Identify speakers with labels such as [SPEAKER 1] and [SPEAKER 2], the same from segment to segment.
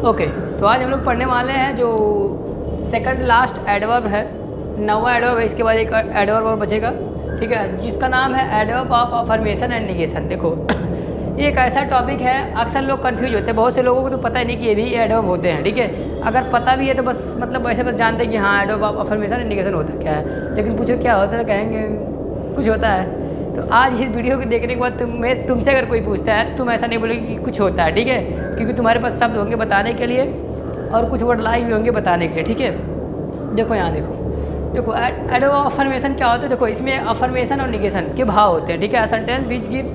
[SPEAKER 1] Okay, तो आज हम लोग पढ़ने वाले हैं जो सेकंड लास्ट एडवर्ब है, 9वां एडवर्ब है। इसके बाद एक एडवर्ब और बचेगा, ठीक है, जिसका नाम है adverb of affirmation and negation. देखो ये एक ऐसा टॉपिक है, अक्सर लोग कंफ्यूज होते हैं, बहुत से लोगों को तो पता ही नहीं कि ये भी एडवर्ब होते हैं, ठीक है। अगर पता भी है तो बस मतलब वैसे बस जानते हैं कि हाँ adverb of affirmation and negation होता क्या है, लेकिन पूछो क्या होता है, कहेंगे कुछ होता है। तो आज इस वीडियो को देखने के बाद तुमसे अगर कोई पूछता है, तुम ऐसा नहीं बोलोगे कि कुछ होता है, ठीक है, क्योंकि तुम्हारे पास शब्द होंगे बताने के लिए और कुछ वर्ड लाइव भी होंगे बताने के लिए, ठीक है। देखो यहाँ देखो एडवर्ब ऑफ अफर्मेशन क्या होता है। देखो इसमें अफर्मेशन और निगेशन के भाव होते हैं, ठीक है। सेंटेंस विच गिव्स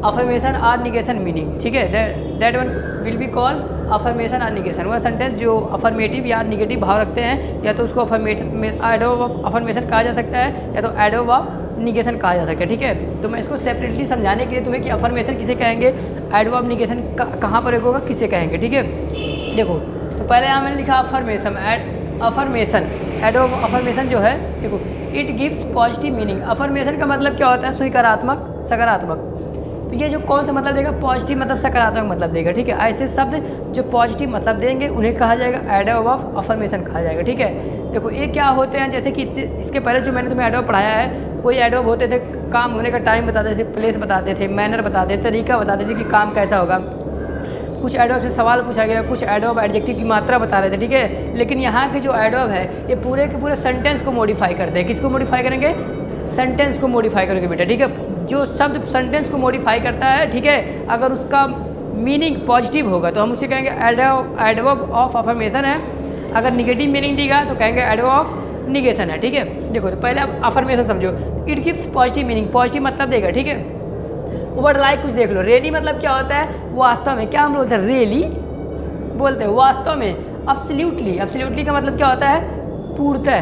[SPEAKER 1] अफर्मेशन और निगेशन मीनिंग, ठीक है, that one will be called affirmation और निगेशन। वह सेंटेंस जो अफर्मेटिव या निगेटिव भाव रखते हैं, या तो उसको एडवर्ब ऑफ अफर्मेशन कहा जा सकता है, या तो एडवर्ब ऑफ निगेशन कहा जा सकता है, ठीक है। तो मैं इसको सेपरेटली समझाने के लिए तुम्हें कि अफर्मेशन किसे कहेंगे, एडवर्ब ऑफ निगेशन कहाँ पर होगा, किसे कहेंगे, ठीक है। देखो तो पहले यहाँ मैंने लिखा अफर्मेशन, एडवर्ब ऑफ अफर्मेशन जो है, देखो it gives positive meaning. Affirmation का मतलब क्या होता है, स्वीकारात्मक, सकारात्मक। तो ये जो कौन सा मतलब देगा, पॉजिटिव मतलब सकारात्मक मतलब देगा, ठीक है। ऐसे शब्द जो पॉजिटिव मतलब देंगे उन्हें कहा जाएगा एडवर्ब ऑफ अफर्मेशन कहा जाएगा, ठीक है। देखो ये क्या होते हैं, जैसे कि इसके पहले जो मैंने तुम्हें एडवर्ब पढ़ाया है, कोई एडवर्ब होते थे, काम होने का टाइम बताते थे, प्लेस बताते थे, मैनर बताते थे, तरीका बताते थे कि काम कैसा होगा। कुछ एडवर्ब से सवाल पूछा गया, कुछ एडवर्ब एडजेक्टिव की मात्रा बता रहे थे, ठीक है। लेकिन यहाँ के जो एडवर्ब है ये पूरे के पूरे सेंटेंस को मॉडिफाई करते हैं। किसको मॉडिफाई करेंगे, सेंटेंस को मॉडिफाई करेंगे बेटा, ठीक है। जो शब्द सेंटेंस को मॉडिफाई करता है, ठीक है, अगर उसका मीनिंग पॉजिटिव होगा तो हम उसे कहेंगे एडवर्ब ऑफ अफर्मेशन है। अगर निगेटिव मीनिंग देगा तो कहेंगे एडवर्ब ऑफ निगेशन है, ठीक है। देखो तो पहले आप अफर्मेशन समझो, it gives positive meaning, positive मतलब देगा, ठीक है। वर्ड लाइक कुछ देख लो, रियली मतलब क्या होता है, वास्तव में, क्या हम बोलते हैं, रियली बोलते हैं, वास्तव में। एब्सोल्युटली का मतलब क्या होता है, पूर्णतः।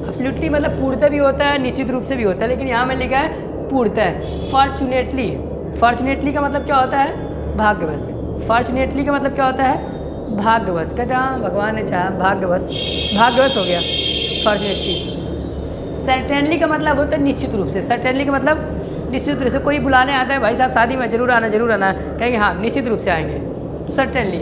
[SPEAKER 1] एब्सोल्युटली मतलब पूर्णतः भी होता है, निश्चित रूप से भी होता है, लेकिन यहाँ में लिखा है पूर्णतः। फॉर्चुनेटली का मतलब क्या होता है, भाग्यवश। फॉर्चुनेटली का मतलब क्या होता है, भाग्यवश। कहते हैं भगवान ने चाहा, भाग्यवश हो गया फॉर्चुनेटली। सर्टेनली का मतलब होता है निश्चित रूप से। सर्टेनली का मतलब निश्चित रूप से, कोई बुलाने आता है, भाई साहब शादी में जरूर आना, कहेंगे हाँ निश्चित रूप से आएंगे, सर्टेनली।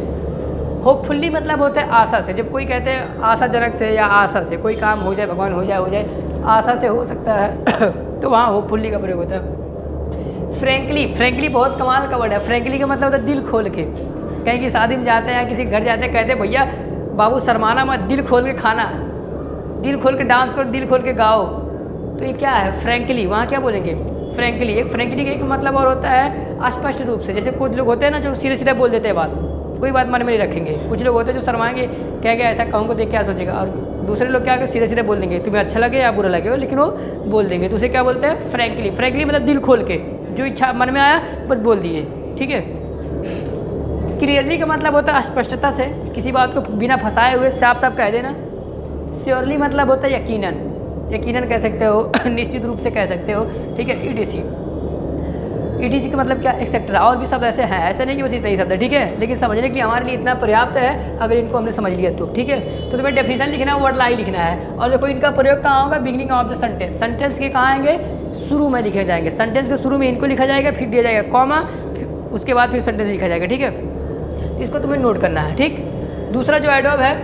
[SPEAKER 1] होपफुली मतलब होता है आशा से। जब कोई कहते हैं आशाजनक से या आशा से कोई काम हो जाए, भगवान हो जाए, आशा से हो सकता है तो वहाँ होपफुली का प्रयोग होता है। फ्रेंकली बहुत कमाल का वर्ड है। फ्रेंकली का मतलब होता है दिल खोल के। कहीं की शादी में जाते हैं या किसी घर जाते हैं, कहते हैं भैया बाबू शर्माना मत, दिल खोल के खाना, दिल खोल के डांस करो, दिल खोल के गाओ। तो ये क्या है, फ्रेंकली। वहाँ क्या बोलेंगे, फ्रेंकली का एक मतलब और होता है स्पष्ट रूप से। जैसे कुछ लोग होते हैं ना जो सीधे बोल देते हैं बात, कोई बात मन में नहीं रखेंगे। कुछ लोग होते हैं जो शर्माएंगे, कहेंगे ऐसा कहूँगा देख क्या सोचेगा, और दूसरे लोग क्या सीधे बोल देंगे, तुम्हें अच्छा लगे या बुरा लगे, लेकिन वो बोल देंगे। तो उसे क्या बोलते हैं, फ्रेंकली मतलब दिल खोल के, जो इच्छा मन में आया बस बोल दिए, ठीक है। क्लियरली का मतलब होता है स्पष्टता से, किसी बात को बिना फंसाए हुए साफ कह देना। श्योरली मतलब होता है यकीनन कह सकते हो, निश्चित रूप से कह सकते हो, ठीक है। ईटीसी का मतलब क्या, एक्सेट्रा। और भी शब्द ऐसे हैं, ऐसे नहीं कि बस इतना ही शब्द है, ठीक है, लेकिन समझने के लिए हमारे लिए इतना पर्याप्त है अगर इनको हमने समझ लिया तो, ठीक है। तो तुम्हें डेफिनेशन लिखना है, वर्ड लाइन लिखना है। और देखो इनका प्रयोग कहाँ होगा, beginning of the sentence. Sentence के कहाँ आएंगे, शुरू में लिखे जाएंगे। सेंटेंस के शुरू में इनको लिखा जाएगा, फिर दिया जाएगा कॉमा, उसके बाद फिर सेंटेंस लिखा जाएगा, ठीक है। तो इसको तुम्हें नोट करना है, ठीक। दूसरा जो एडवर्ब है,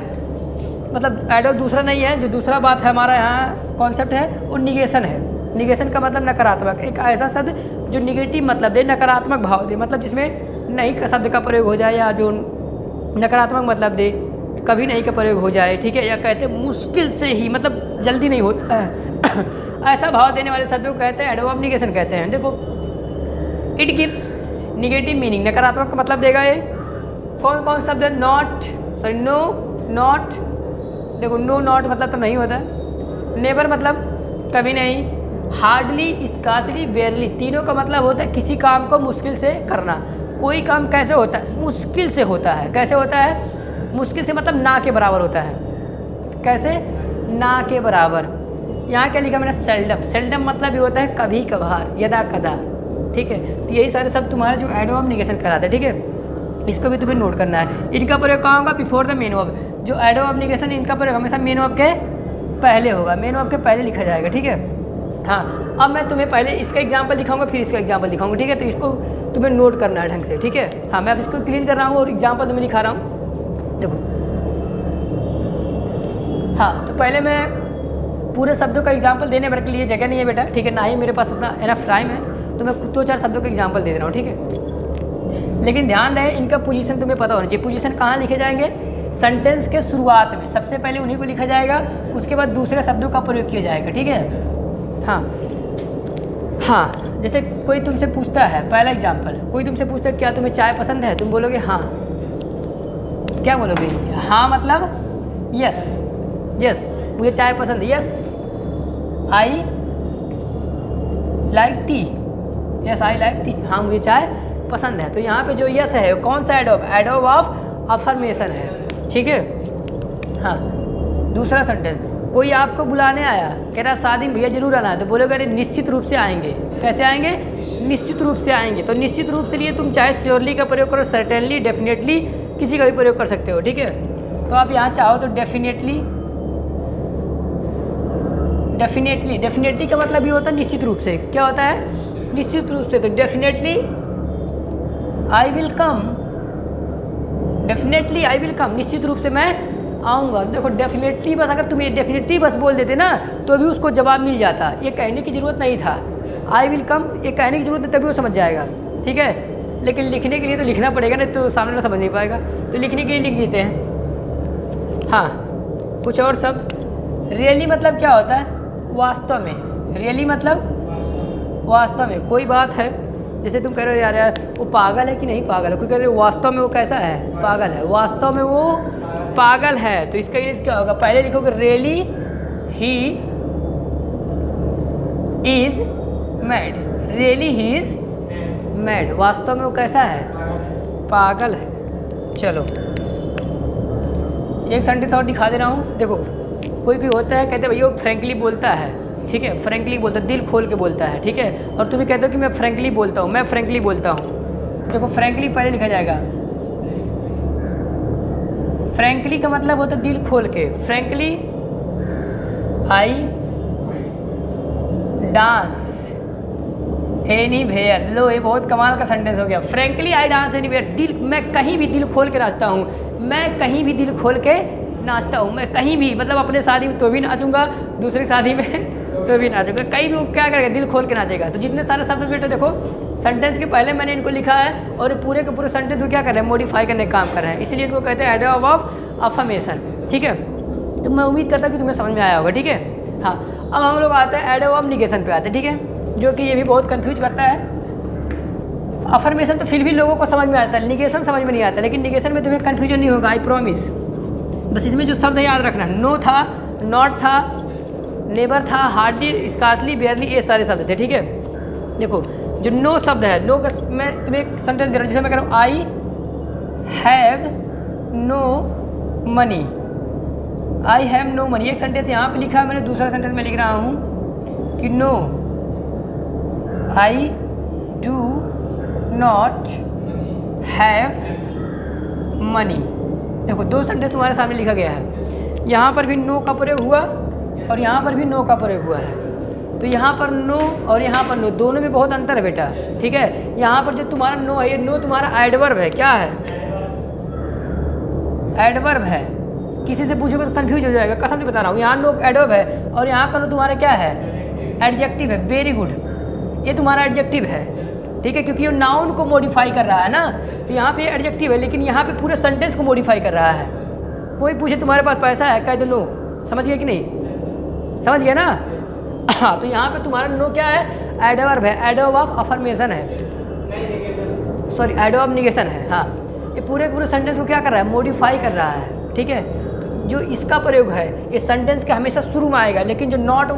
[SPEAKER 1] मतलब एडवर्ब दूसरा नहीं है, जो दूसरा बात है हमारा यहाँ कॉन्सेप्ट है वो निगेशन है। निगेशन का मतलब नकारात्मक, एक ऐसा शब्द जो निगेटिव मतलब दे, नकारात्मक भाव दे, मतलब जिसमें नहीं का शब्द का प्रयोग हो जाए, या जो नकारात्मक मतलब दे, कभी नहीं का प्रयोग हो जाए, ठीक है, या कहते हैं मुश्किल से ही, मतलब जल्दी नहीं होता है ऐसा भाव देने वाले शब्द को कहते हैं एडवर्ब ऑफ निगेशन कहते हैं। देखो इट गिव्स निगेटिव मीनिंग, नकारात्मक का मतलब देगा ये। कौन शब्द है, नो नॉट। देखो नो नॉट मतलब तो नहीं होता, नेवर मतलब कभी नहीं, हार्डली, स्कार्सली, बेयरली, तीनों का मतलब होता है किसी काम को मुश्किल से करना। कोई काम कैसे होता है, मुश्किल से होता है। कैसे होता है, मुश्किल से मतलब ना के बराबर होता है। कैसे, ना के बराबर। यहाँ क्या लिखा मैंने, सेल्डम मतलब भी होता है कभी कभार, यदा कदा, ठीक है। तो यही सारे सब तुम्हारे जो एडवर्ब ऑफ निगेशन कराते हैं, ठीक है। इसको भी तुम्हें नोट करना है। इनका प्रयोग कहाँ होगा, बिफोर द मेन वर्ब। जो एडवर्ब ऑफ निगेशन, इनका प्रयोग हमेशा मेन वर्ब के पहले होगा, मेन वर्ब के पहले लिखा जाएगा, ठीक है। हाँ, अब मैं तुम्हें पहले इसका एग्जाम्पल दिखाऊंगा, फिर इसका एग्जाम्पल दिखाऊंगा, ठीक है। तो इसको तुम्हें नोट करना है ढंग से, ठीक है। हाँ, मैं अब इसको क्लीन कर रहा हूँ और एग्जाम्पल तुम्हें दिखा रहा हूँ। देखो, हाँ तो पहले मैं पूरे शब्दों का एग्जाम्पल देने भर के लिए जगह नहीं है बेटा, ठीक है, ना ही मेरे पास उतना एनफ टाइम है, तो मैं 2-4 शब्दों का एग्जाम्पल दे रहा हूँ, ठीक है। लेकिन ध्यान रहे इनका पोजीशन तुम्हें पता होना चाहिए। पोजीशन कहाँ लिखे जाएंगे? सेंटेंस के शुरुआत में सबसे पहले उन्हीं को लिखा जाएगा, उसके बाद दूसरे शब्दों का प्रयोग किया जाएगा, ठीक है। हाँ हाँ, जैसे कोई तुमसे पूछता है, पहला एग्जाम्पल, कोई तुमसे पूछता है क्या तुम्हें चाय पसंद है, तुम बोलोगे हाँ। क्या बोलोगे? हाँ मतलब यस, यस मुझे चाय पसंद है, yes I like T, yes I like T, हाँ मुझे चाय पसंद है। तो यहाँ पे जो यस है कौन सा एडवर्ब? एडवर्ब ऑफ अफर्मेशन है, ठीक है। हाँ दूसरा सेंटेंस, कोई आपको बुलाने आया, कह रहा शादी में भैया जरूर आना है, तो बोलोगे अरे निश्चित रूप से आएंगे। कैसे आएंगे? निश्चित रूप से आएंगे। तो निश्चित रूप से लिए तुम चाहे श्योरली का प्रयोग करो, सर्टेनली, डेफिनेटली, किसी का भी प्रयोग कर सकते हो, ठीक है। तो आप यहाँ चाहो तो डेफिनेटली, डेफिनेटली, डेफिनेटली का मतलब ये होता है निश्चित रूप से। क्या होता है? निश्चित रूप से। तो definitely I will come, definitely I will come, निश्चित रूप से मैं आऊँगा। देखो डेफिनेटली, बस अगर तुम ये डेफिनेटली बस बोल देते ना तो भी उसको जवाब मिल जाता, ये कहने की ज़रूरत नहीं था। आई विल कम ये कहने की ज़रूरत नहीं, तभी वो समझ जाएगा, ठीक है। लेकिन लिखने के लिए तो लिखना पड़ेगा, नहीं तो सामने ना समझ नहीं पाएगा, तो लिखने के लिए लिख देते हैं। हाँ कुछ और शब्द, रियली मतलब क्या होता है? वास्तव में। रियली मतलब वास्तव में। कोई बात है, जैसे तुम कह रहे हो यार यार वो पागल है कि नहीं पागल है, कोई कह रहे हो वास्तव में वो कैसा है? पागल है। वास्तव में वो पागल है, तो इसका इंग्लिश क्या होगा? पहले लिखोगे really he is mad, really he is mad, वास्तव में वो कैसा है? पागल है। चलो एक सेंटेंस और दिखा दे रहा हूँ। देखो कोई कोई होता है कहते हैं भैया वो फ्रैंकली बोलता है, ठीक है, फ्रैंकली बोलता है, दिल खोल के बोलता है, ठीक है। और तुम भी कहते हो कि मैं फ्रैंकली बोलता हूँ, मैं फ्रैंकली बोलता हूँ। तो देखो फ्रैंकली पहले लिखा जाएगा, फ्रैंकली का मतलब होता है दिल खोल के। Frankly I dance anywhere, लो ये बहुत कमाल का सेंटेंस हो गया। Frankly I dance anywhere, दिल, मैं कहीं भी दिल खोल के नाचता हूँ, मैं कहीं भी दिल खोल के नाचता हूँ, मैं कहीं भी, मतलब अपने शादी में तो भी नाचूंगा, दूसरी शादी में तो भी नाचूंगा, कहीं भी वो क्या करेगा? दिल खोल के नाचेगा। तो जितने सारे शब्द बेटे देखो सेंटेंस के पहले मैंने इनको लिखा है और पूरे के पूरे सेंटेंस को क्या कर रहे हैं? मॉडिफाई करने का काम कर रहे हैं, इसलिए इनको कहते हैं एडवर्ब ऑफ अफर्मेशन, ठीक है। तो मैं उम्मीद करता हूँ कि तुम्हें समझ में आया होगा, ठीक है। हाँ अब हम लोग आते हैं एडवर्ब ऑफ निगेशन पे आते हैं, ठीक है, जो कि ये भी बहुत कन्फ्यूज करता है। अफर्मेशन तो फिर भी लोगों को समझ में आता है, निगेशन समझ में नहीं आता, लेकिन निगेशन में तुम्हें कन्फ्यूजन नहीं होगा, आई प्रॉमिस। बस इसमें जो शब्द है याद रखना, नो था, नॉट था, नेवर था, हार्डली, स्कार्सली, बेयरली, ये सारे शब्द थे, ठीक है। देखो जो नो शब्द है, नो का मैं तुम्हें एक सेंटेंस दे रहा हूँ, जैसे मैं कह रहा हूँ I have no money, I have no money, एक सेंटेंस यहाँ पे लिखा है मैंने, दूसरा सेंटेंस में लिख रहा हूँ कि no I do not have money. देखो दो सेंटेंस तुम्हारे सामने लिखा गया है, यहाँ पर भी नो का प्रयोग हुआ और यहाँ पर भी नो का प्रयोग हुआ है। तो यहाँ पर नो और यहाँ पर नो, दोनों में बहुत अंतर है बेटा, ठीक है। यहाँ पर जो तुम्हारा नो है, ये नो तुम्हारा एडवर्ब है, क्या है? एडवर्ब है। किसी से पूछोगे तो कंफ्यूज हो जाएगा, कसम से बता रहा हूँ। यहाँ नो एडवर्ब है और यहाँ का नो तुम्हारा क्या है? एडजेक्टिव है। वेरी गुड, ये तुम्हारा एडजेक्टिव है, ठीक है, क्योंकि ये नाउन को मॉडिफाई कर रहा है ना, तो यहाँ पे एडजेक्टिव है, लेकिन यहाँ पे पूरे सेंटेंस को मॉडिफाई कर रहा है। कोई पूछे तुम्हारे पास पैसा है, कह दो नो, समझ गए कि नहीं? समझ गए ना? हाँ तो यहाँ पे तुम्हारा नो क्या है? एडवर्ब है, एडवर्ब ऑफ अफर्मेशन है, सॉरी एडवर्ब ऑफ निगेशन है। हाँ ये पूरे सेंटेंस को क्या कर रहा है? मॉडिफाई कर रहा है, ठीक है। जो इसका प्रयोग है ये सेंटेंस के हमेशा शुरू में आएगा, लेकिन जो नॉट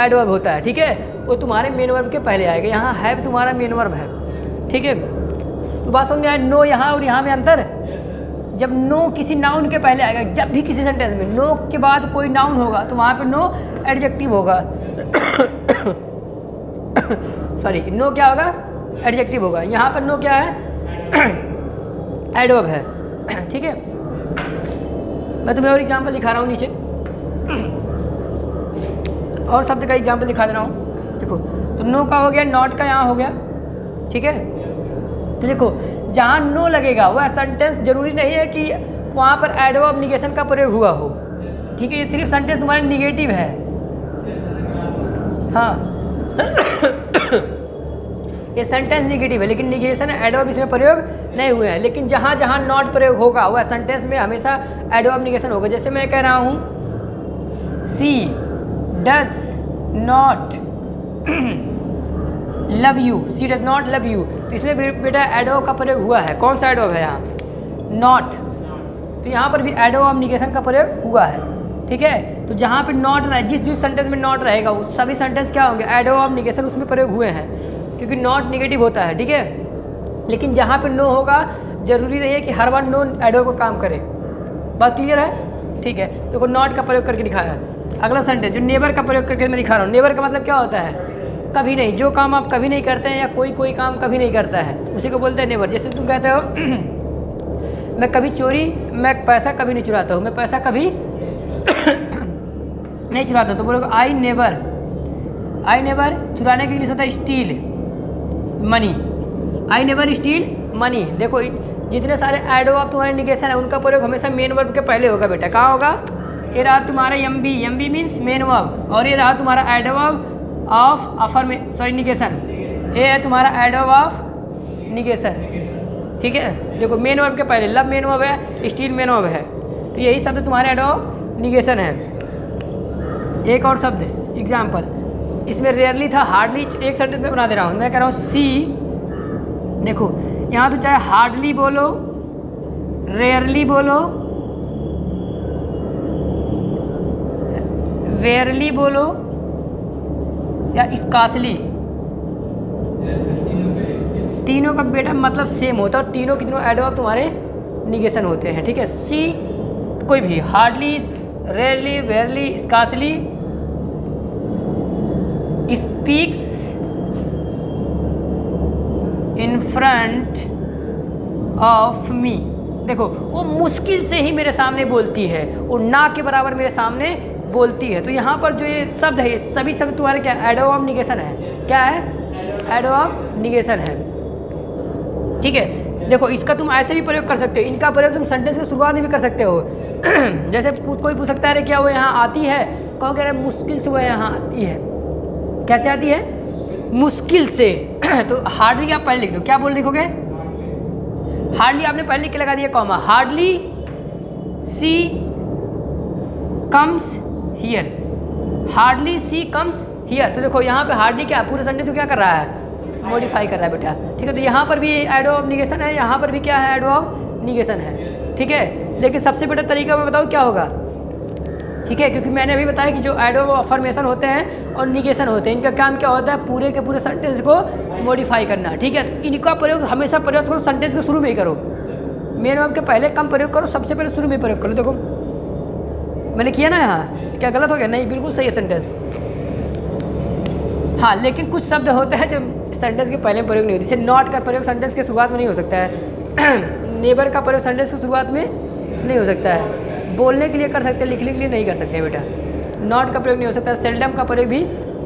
[SPEAKER 1] एडवर्ब होता है, ठीक है, वो तुम्हारे मेन वर्ब के पहले आएगा। यहाँ हैव तुम्हारा मेन वर्ब है, ठीक है। तो बात समझ में आए? नो यहाँ और यहाँ में अंतर, जब नो किसी नाउन के पहले आएगा, जब भी किसी सेंटेंस में नो के बाद कोई नाउन होगा तो वहाँ पे नो एडजेक्टिव होगा। सॉरी, नो क्या होगा? एडजेक्टिव होगा। यहाँ पर नो क्या है? एडवर्ब है, ठीक है। मैं तुम्हें और एग्जाम्पल दिखा रहा हूँ नीचे, और शब्द का एग्जाम्पल दिखा दे रहा हूँ। देखो तो नो का हो गया, नॉट का यहाँ हो गया, ठीक है। तो देखो जहाँ नो लगेगा वह सेंटेंस जरूरी नहीं है कि वहाँ पर एडवर्ब ऑफ निगेशन का प्रयोग हुआ हो, ठीक है। ये सिर्फ सेंटेंस तुम्हारे निगेटिव है, हाँ ये सेंटेंस निगेटिव है, लेकिन निगेशन एडवर्ब इसमें प्रयोग नहीं हुए हैं। लेकिन जहाँ जहाँ नॉट प्रयोग होगा वह सेंटेंस में हमेशा एडवर्ब निगेशन होगा। जैसे मैं कह रहा हूँ she does not love you, she does not love you, तो इसमें बेटा एडवर्ब का प्रयोग हुआ है। कौन सा एडवर्ब है यहाँ? नॉट। तो यहाँ पर भी एडवर्ब ऑफ निगेशन का प्रयोग हुआ है, ठीक है। तो जहाँ पे नॉट रहे, जिस सेंटेंस में नॉट रहेगा वो सभी सेंटेंस क्या होंगे? एडवर्ब ऑफ निगेशन उसमें प्रयोग हुए हैं, क्योंकि नॉट निगेटिव होता है, ठीक है। लेकिन जहाँ पे नो होगा जरूरी नहीं है कि हर बार नो एडवर्ब का काम करे। बात क्लियर है? ठीक है। देखो नॉट का प्रयोग करके दिखाया है। अगला सेंटेंस जो नेवर का प्रयोग करके मैं दिखा रहा हूँ। नेवर का मतलब क्या होता है? कभी नहीं। जो काम आप कभी नहीं करते हैं या कोई काम कभी नहीं करता है उसी को बोलते हैं नेवर। जैसे तुम कहते हो मैं कभी मैं पैसा कभी नहीं चुराता हूँ, मैं पैसा कभी नहीं चुराता हूँ, तो बोलोगे आई नेवर चुराने के लिए होता है steel money, I never steel money. देखो जितने सारे एडवर्ब तुम्हारे निगेशन है उनका प्रयोग हमेशा मेन वर्ब के पहले होगा बेटा। कहाँ होगा? ये रहा तुम्हारा एमबी मीन्स मेन वर्ब, और ये रहा तुम्हारा एडवर्ब ऑफ निगेशन, ये है तुम्हारा एडवर्ब ऑफ निगेशन, ठीक है। देखो मेन वर्ब के पहले लव मेन वर्ब है, स्टील मेन वर्ब है, तो यही शब्द तुम्हारे एडवर्ब निगेशन है। एक और शब्द एग्जाम्पल, इसमें रेयरली था, हार्डली एक सेंटेंस में बना दे रहा हूँ। मैं कह रहा हूँ सी, देखो यहाँ तो चाहे हार्डली बोलो, रेयरली बोलो, वेयरली बोलो या स्कासली, तीनों का बेटा मतलब सेम होता है और तीनों के तीनों एडवर्ब तुम्हारे निगेशन होते हैं, ठीक है। सी कोई भी, hardly, rarely, barely, scarcely, speaks in front of me. देखो वो मुश्किल से ही मेरे सामने बोलती है, वो ना के बराबर मेरे सामने बोलती है। तो यहाँ पर जो ये शब्द है, ये सभी शब्द तुम्हारे क्या एडवर्ब ऑफ निगेशन है। क्या है? एडवर्ब ऑफ निगेशन है, ठीक है। देखो इसका तुम ऐसे भी प्रयोग कर सकते हो, इनका प्रयोग तुम सेंटेंस की शुरुआत में भी कर सकते हो। जैसे कोई पूछ सकता है क्या वो यहाँ आती है, कौन कह रहा है मुश्किल से वो यहाँ आती है। कैसे आती है? मुश्किल से। तो हार्डली आप पहले लिख दो, क्या बोल लिखोगे? हार्डली आपने पहले लिख के लगा दिया comma, hardly see comes here, hardly see comes here. तो देखो यहाँ पे हार्डली क्या पूरे सेंटेंस को क्या कर रहा है? मॉडिफाई कर रहा है बेटा, ठीक है। तो यहाँ पर भी एडवर्ब ऑफ निगेशन है, यहाँ पर भी क्या है? एडवर्ब ऑफ निगेशन है, ठीक है। लेकिन सबसे बेटर तरीका मैं बताऊँ क्या होगा, ठीक है, क्योंकि मैंने अभी बताया कि जो एडवर्ब ऑफ अफर्मेशन होते हैं और निगेशन होते हैं, इनका काम क्या होता है? पूरे के पूरे सेंटेंस को मॉडिफाई करना, ठीक है। इनका प्रयोग हमेशा प्रयोग करो सेंटेंस के शुरू में ही करो, मेन वर्ब के पहले कम प्रयोग करो, सबसे पहले शुरू में प्रयोग करो। देखो मैंने किया ना, यहाँ क्या गलत हो गया? नहीं, बिल्कुल सही है सेंटेंस। हाँ, लेकिन कुछ शब्द होते हैं जो सेंटेंस के पहले में प्रयोग नहीं होती। जैसे नॉट का प्रयोग सेंटेंस के शुरुआत में नहीं हो सकता है, नेबर का प्रयोग सेंटेंस की शुरुआत में नहीं हो सकता है। बोलने के लिए कर सकते हैं, लिखने के लिए नहीं कर सकते बेटा। नॉट का प्रयोग नहीं हो सकता, सेल्डम का प्रयोग भी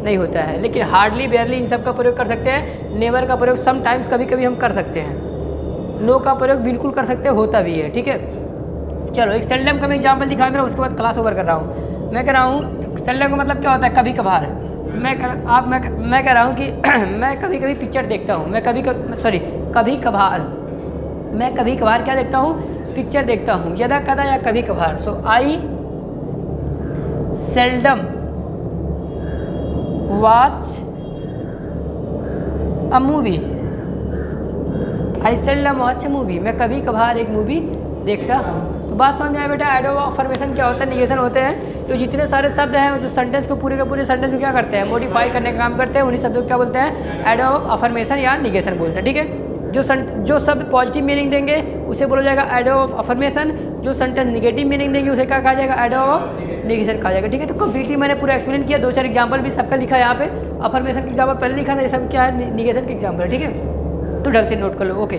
[SPEAKER 1] नहीं होता है, लेकिन हार्डली, बेयरली इन सब का प्रयोग कर सकते हैं। नेवर का प्रयोग समटाइम्स कभी कभी हम कर सकते हैं। नो का प्रयोग बिल्कुल कर सकते हैं, होता भी है, ठीक है। चलो एक सेल्डम का मैं एग्जाम्पल दिखा दे रहा हूँ, उसके बाद क्लास ओवर कर रहा हूँ। मैं कह रहा हूँ सेल्डम का मतलब क्या होता है? कभी कभार। मैं कह रहा हूँ कि मैं कभी कभी पिक्चर देखता हूँ, कभी कभार, मैं कभी कभार क्या देखता हूँ? पिक्चर देखता हूँ, यदा कदा या कभी कभार। So I seldom watch a movie, I seldom watch a movie, मैं कभी कभार एक मूवी देखता हूँ। तो बात समझ में आया बेटा? एडवर्ब ऑफ अफर्मेशन क्या होता है? निगेशन होते हैं। तो जितने सारे शब्द हैं जो सेंटेंस को पूरे के पूरे सेंटेंस को क्या करते हैं? मॉडिफाई करने का काम करते हैं। उन्हीं शब्दों को क्या बोलते हैं? एडवर्ब ऑफ अफर्मेशन या निगेशन बोलते हैं, ठीक है। जो शब्द पॉजिटिव मीनिंग देंगे उसे बोला जाएगा एडवर्ब ऑफ अफर्मेशन, जो सेंटेंस निगेटिव मीनिंग देंगे उसे क्या कहा जाएगा? एडवर्ब ऑफ निगेशन कहा जाएगा, ठीक है। तो कंप्लीटली मैंने पूरा एक्सप्लेन किया, 2-4 एग्जाम्पल भी सबका लिखा है यहाँ पे। अफर्मेशन के एग्जाम्पल पहले लिखा था, ये सब क्या है? निगेशन के एग्जाम्पल है, ठीक है। तो ढंग से नोट कर लो, ओके।